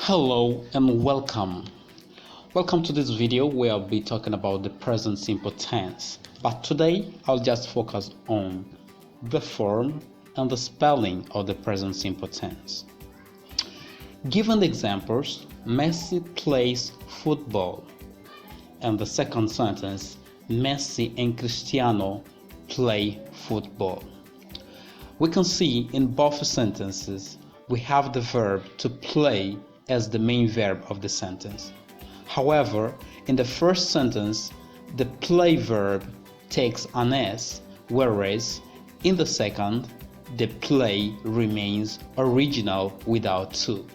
Hello and welcome. Welcome to this video where I'll be talking about the present simple tense. But today I'll just focus on the form and the spelling of the present simple tense. Given the examples, Messi plays football. And the second sentence, Messi and Cristiano play football. We can see in both sentences we have the verb to play as the main verb of the sentence. However, in the first sentence, the play verb takes an S, whereas in the second, the play remains original without to.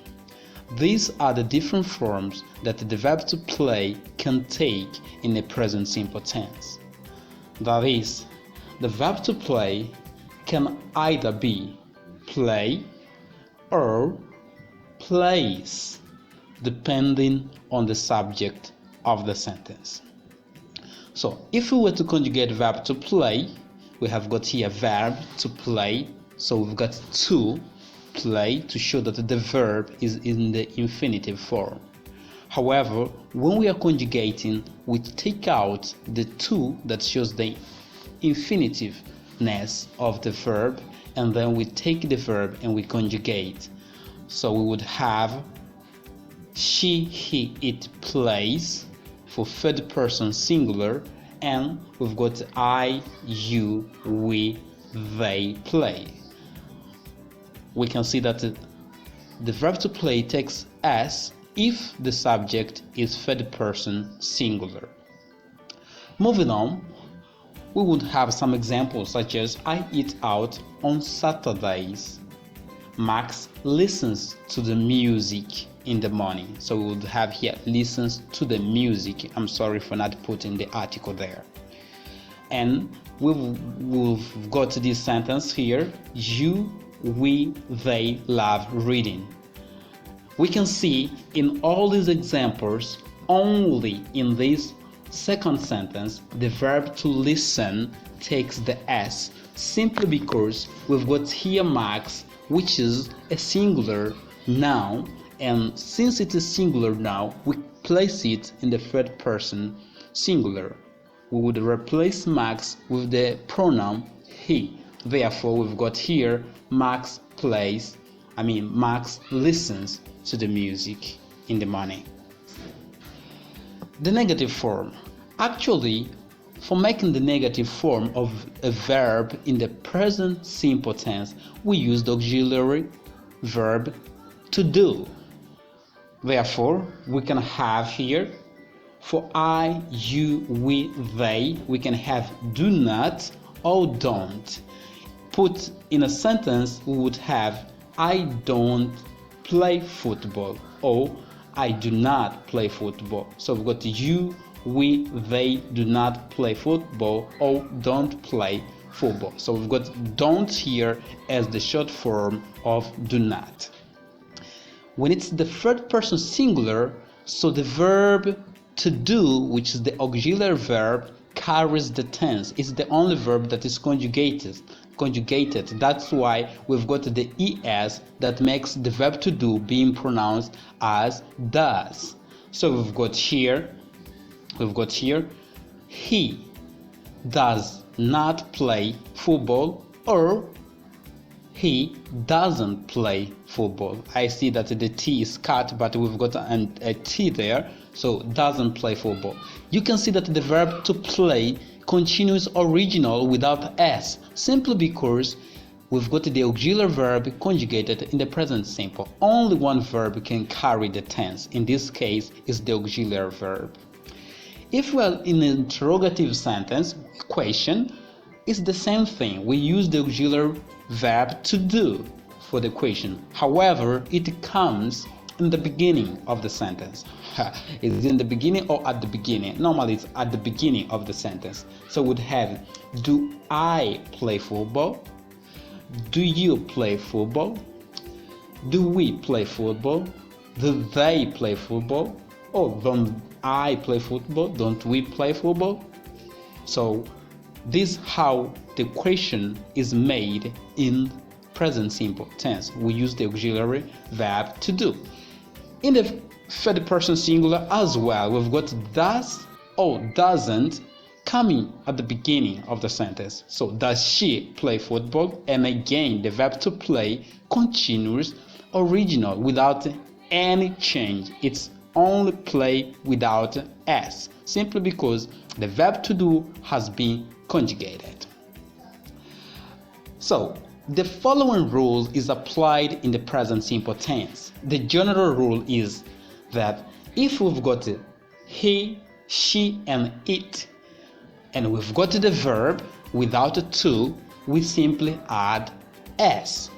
These are the different forms that the verb to play can take in the present simple tense. That is, the verb to play can either be play or plays, depending on the subject of the sentence. So if we were to conjugate verb to play, we have got here verb to play, so we've got to play to show that the verb is in the infinitive form. However, when we are conjugating, we take out the to that shows the infinitiveness of the verb, and then we take the verb and we conjugate. So we would have she, he, it plays for third person singular, and we've got I, you, we, they play. We can see that the verb to play takes S if the subject is third person singular. Moving on, we would have some examples such as I eat out on Saturdays. Max listens to the music in the morning. So we would have here listens to the music. I'm sorry for not putting the article there. And we've got this sentence here. You, we, they love reading. We can see in all these examples, only in this second sentence, the verb to listen takes the S, simply because we've got here Max, which is a singular noun, and since it is singular now, we place it in the third person singular. We would replace Max with the pronoun he. Therefore, we've got here Max listens to the music in the morning. The negative form. Actually, for making the negative form of a verb in the present simple tense, we use the auxiliary verb to do. Therefore, we can have here for I, you, we, they, we can have do not or don't. Put in a sentence, we would have I don't play football or I do not play football. So we've got you, we, they do not play football or don't play football. So we've got don't here as the short form of do not. When it's the third person singular, so the verb to do, which is the auxiliary verb, carries the tense. It's the only verb that is conjugated. That's why we've got the es that makes the verb to do being pronounced as does. So we've got here he does not play football or he doesn't play football. I see that the T is cut, but we've got a T there, so doesn't play football. You can see that the verb to play continues original without S, simply because we've got the auxiliary verb conjugated in the present simple. Only one verb can carry the tense. In this case, is the auxiliary verb. If we are in an interrogative sentence, question, it's the same thing. We use the auxiliary verb to do for the question. However, it comes in the beginning of the sentence. Is it in the beginning or at the beginning? Normally it's at the beginning of the sentence. So we'd have, do I play football? Do you play football? Do we play football? Do they play football? Or don't I play football? Don't we play football? So this is how the question is made in present simple tense. We use the auxiliary verb to do. In the third person singular as well, we've got does or doesn't coming at the beginning of the sentence. So does she play football? And again, the verb to play continues original without any change. It's only play without s, simply because the verb to do has been conjugated. So the following rule is applied in the present simple tense. The general rule is that if we've got he, she, and it, and we've got the verb without a to, we simply add s.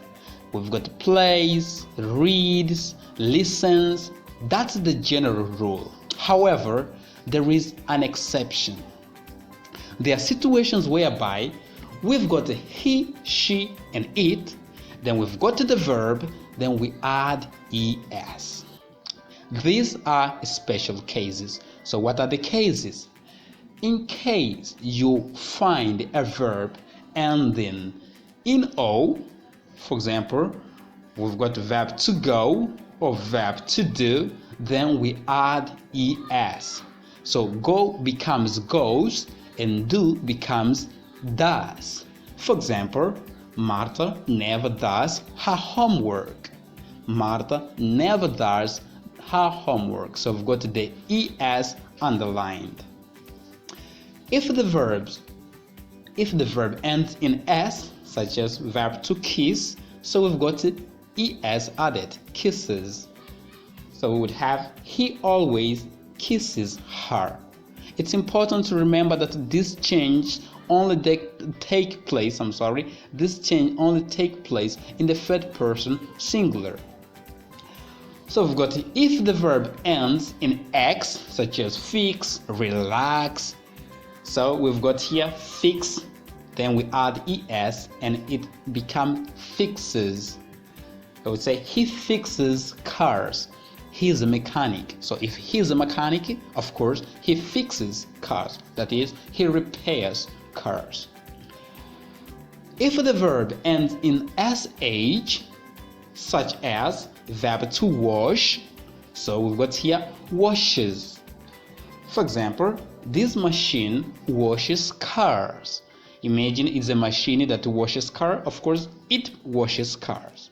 We've got plays, reads, listens. That's the general rule. However, there is an exception. There are situations whereby we've got he, she, and it, then we've got the verb, then we add es. These are special cases. So what are the cases? In case you find a verb ending in o, for example, we've got the verb to go or verb to do, then we add es. So go becomes goes and do becomes does. For example, Martha never does her homework. Martha never does her homework. So we've got the es underlined. If the verb ends in s, such as verb to kiss, so we've got es added, kisses. So we would have he always kisses her. It's important to remember that this change only take place in the third person singular. So we've got if the verb ends in x, such as fix, relax. So we've got here fix, then we add es and it becomes fixes. I would say he fixes cars. He's a mechanic. So if he's a mechanic, of course, he fixes cars. That is, he repairs cars. If the verb ends in sh, such as verb to wash, so we've got here washes. For example, this machine washes cars. Imagine it's a machine that washes cars. Of course, it washes cars.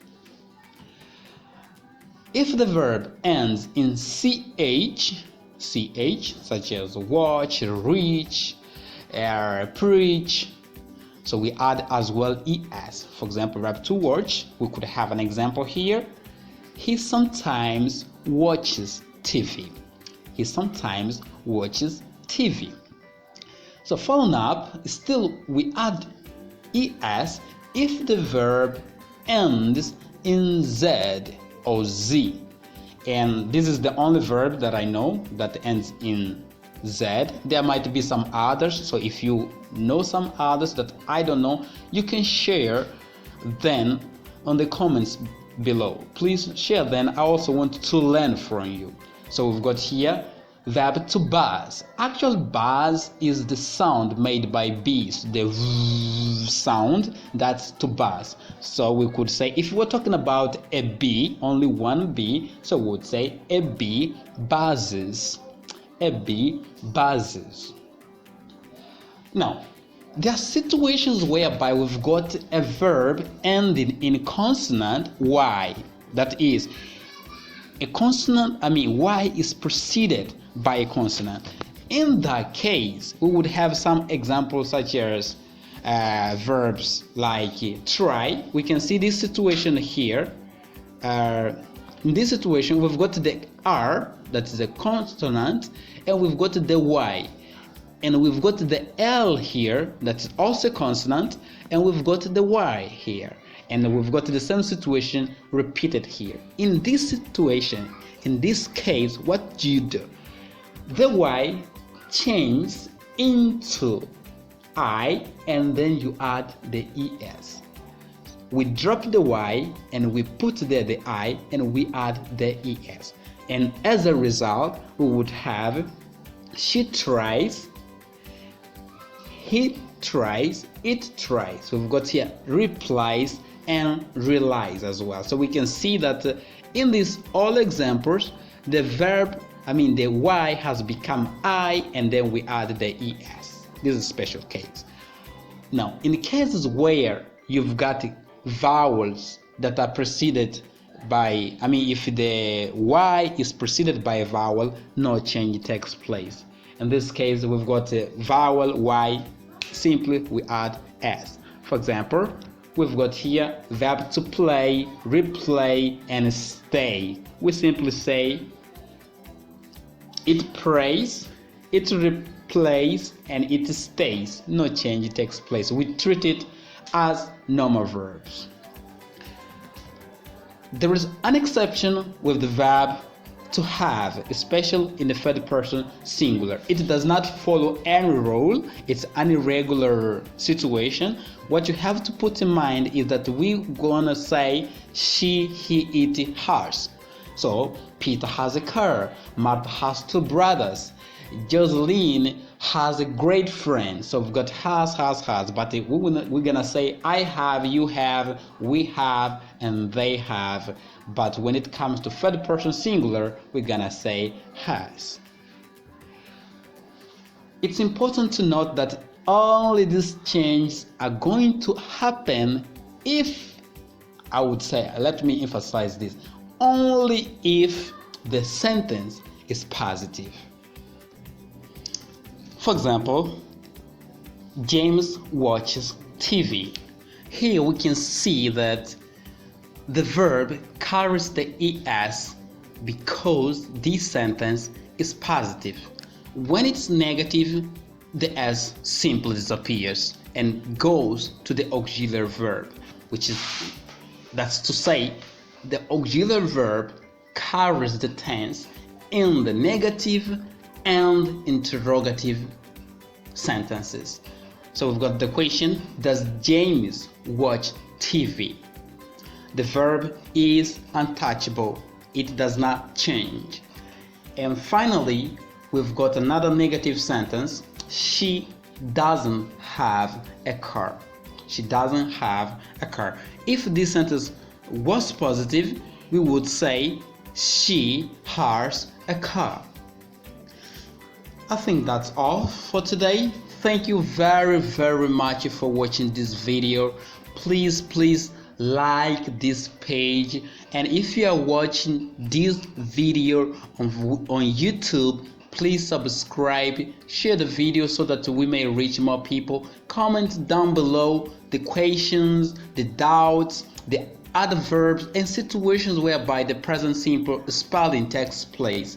If the verb ends in ch, such as watch, reach, preach, so we add as well es. For example, verb to watch, we could have an example here. He sometimes watches TV. He sometimes watches TV. So following up, still we add es if the verb ends in z or z, and this is the only verb that I know that ends in z. There might be some others, so if you know some others that I don't know, you can share then on the comments below. Please share them. I also want to learn from you. So we've got here verb to buzz. Actual buzz is the sound made by bees, the sound, that's to buzz. So we could say, if we're talking about a bee, only one bee, so we would say a bee buzzes. A bee buzzes. Now, there are situations whereby we've got a verb ending in consonant y. That is, a consonant, y is preceded by a consonant. In that case, we would have some examples such as verbs like try. We can see this situation here. In this situation, we've got the r, that is a consonant, and we've got the y. And we've got the L here, that's also consonant, and we've got the Y here. And we've got the same situation repeated here. In this situation, in this case, what do you do? The Y changes into I, and then you add the ES. We drop the Y, and we put there the I, and we add the ES. And as a result, we would have she tries, he tries, it tries. So we've got here replies and relies as well. So we can see that in these all examples, the the Y has become I, and then we add the ES. This is a special case. Now, in cases where you've got vowels that are preceded by, if the Y is preceded by a vowel, no change takes place. In this case, we've got a vowel Y, simply we add S. For example, we've got here verb to play, replay, and stay. We simply say it prays, it replays, and it stays. No change takes place. We treat it as normal verbs. There is an exception with the verb to have, especially in the third person singular. It does not follow any rule. It's an irregular situation. What you have to put in mind is that we're gonna say she, he, it, hers. So Peter has a car, Martha has two brothers, Jocelyn has a great friend. So we've got has, but we're gonna say I have, you have, we have, and they have. But when it comes to third person singular, we're gonna say has. It's important to note that only these changes are going to happen if, I would say, let me emphasize this, only if the sentence is positive. For example, James watches TV. Here we can see that the verb carries the ES because this sentence is positive. When it's negative, the S simply disappears and goes to the auxiliary verb, that's to say, the auxiliary verb carries the tense in the negative and interrogative sentences. So we've got the question, does James watch TV? The verb is untouchable. It does not change. And finally, we've got another negative sentence. She doesn't have a car. She doesn't have a car. If this sentence was positive, we would say she has a car. I think that's all for today. Thank you very much for watching this video. Please like this page, and if you are watching this video on YouTube, please subscribe, share the video so that we may reach more people. Comment down below the questions, the doubts, the adverbs, and situations whereby the present simple spelling takes place.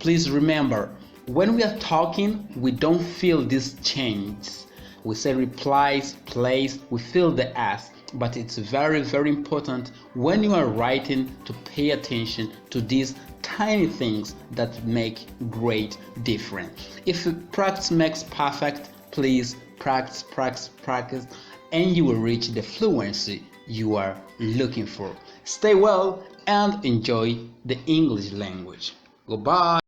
Please remember, when we are talking, we don't feel these changes. We say replies, plays, we feel the S. But it's very important when you are writing to pay attention to these tiny things that make great difference. If practice makes perfect, please practice, and you will reach the fluency you are looking for. Stay well and enjoy the English language. Goodbye.